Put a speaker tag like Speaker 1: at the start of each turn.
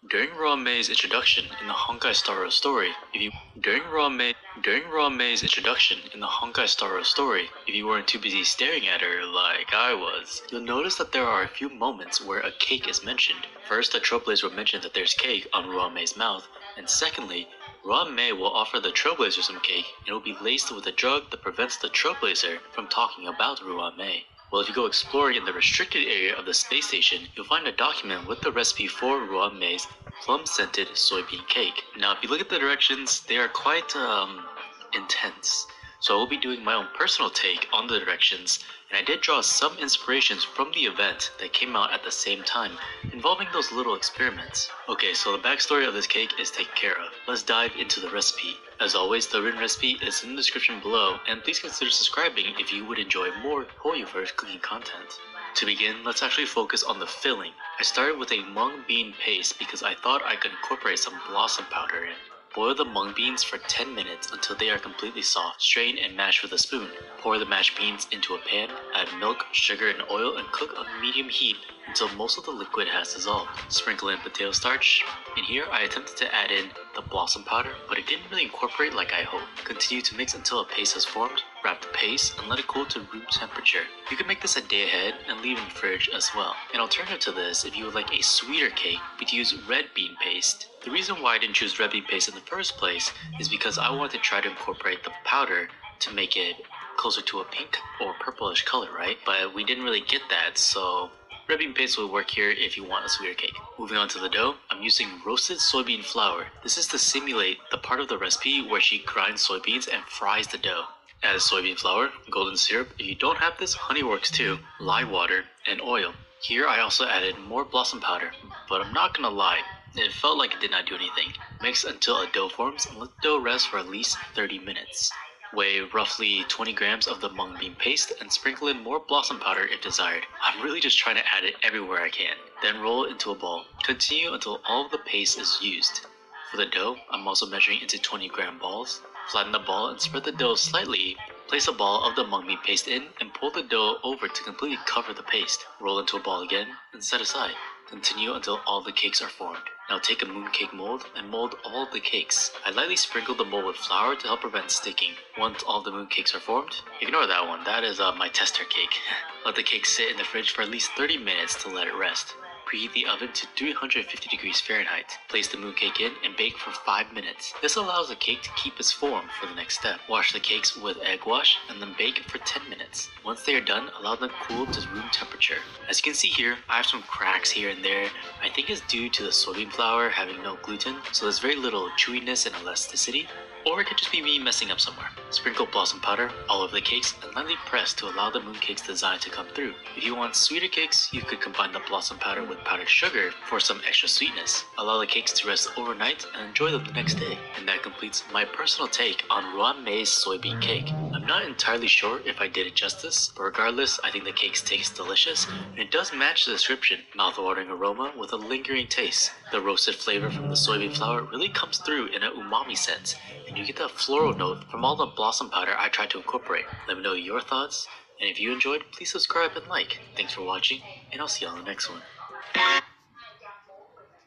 Speaker 1: During Ruan Mei's introduction in the Honkai Star Rail story, during Ruan Mei's introduction in the Honkai Star Rail story, if you weren't too busy staring at her like I was, you'll notice that there are a few moments where a cake is mentioned. First, the Trailblazer will mention that there's cake on Ruan Mei's mouth, and secondly, Ruan Mei will offer the Trailblazer some cake, and it will be laced with a drug that prevents the Trailblazer from talking about Ruan Mei. Well, if you go exploring in the restricted area of the space station, you'll find a document with the recipe for Ruan Mei's Plum-Scented soybean cake. Now, if you look at the directions, they are quite intense. So I will be doing my own personal take on the directions, and I did draw some inspirations from the event that came out at the same time, involving those little experiments. Okay, so the backstory of this cake is taken care of. Let's dive into the recipe. As always, the written recipe is in the description below, and please consider subscribing if you would enjoy more Hoyoverse cooking content. To begin, let's actually focus on the filling. I started with a mung bean paste because I thought I could incorporate some blossom powder in. Boil the mung beans for 10 minutes until they are completely soft. Strain and mash with a spoon. Pour the mashed beans into a pan, add milk, sugar, and oil, and cook on medium heat until most of the liquid has dissolved. Sprinkle in potato starch. In here, I attempted to add in the blossom powder, but it didn't really incorporate like I hoped. Continue to mix until a paste has formed. Wrap the paste and let it cool to room temperature. You can make this a day ahead and leave in the fridge as well. An alternative to this, if you would like a sweeter cake, would use red bean paste. The reason why I didn't choose red bean paste in the first place is because I wanted to try to incorporate the powder to make it closer to a pink or purplish color, right? But we didn't really get that, so red bean paste will work here if you want a sweeter cake. Moving on to the dough, I'm using roasted soybean flour. This is to simulate the part of the recipe where she grinds soybeans and fries the dough. Add soybean flour, golden syrup, if you don't have this, honey works too, lye water, and oil. Here I also added more blossom powder, but I'm not gonna lie, it felt like it did not do anything. Mix until a dough forms and let the dough rest for at least 30 minutes. Weigh roughly 20 grams of the mung bean paste and sprinkle in more blossom powder if desired. I'm really just trying to add it everywhere I can. Then roll it into a ball. Continue until all of the paste is used. For the dough, I'm also measuring into 20-gram balls. Flatten the ball and spread the dough slightly. Place a ball of the mung bean paste in and pull the dough over to completely cover the paste. Roll into a ball again and set aside. Continue until all the cakes are formed. Now take a mooncake mold and mold all of the cakes. I lightly sprinkle the mold with flour to help prevent sticking. Once all the mooncakes are formed, ignore that one, that is my tester cake. Let the cake sit in the fridge for at least 30 minutes to let it rest. Preheat the oven to 350 degrees Fahrenheit. Place the mooncake in and bake for 5 minutes. This allows the cake to keep its form for the next step. Wash the cakes with egg wash and then bake for 10 minutes. Once they are done, allow them to cool to room temperature. As you can see here, I have some cracks here and there. I think it's due to the soybean flour having no gluten, so there's very little chewiness and elasticity. Or it could just be me messing up somewhere. Sprinkle blossom powder all over the cakes and lightly press to allow the mooncake's design to come through. If you want sweeter cakes, you could combine the blossom powder with powdered sugar for some extra sweetness. Allow the cakes to rest overnight and enjoy them the next day. And that completes my personal take on Ruan Mei's soybean cake. I'm not entirely sure if I did it justice, but regardless, I think the cake tastes delicious, and it does match the description. Mouth-watering aroma with a lingering taste. The roasted flavor from the soybean flour really comes through in an umami sense, and you get that floral note from all the blossom powder I tried to incorporate. Let me know your thoughts, and if you enjoyed, please subscribe and like. Thanks for watching, and I'll see you on the next one.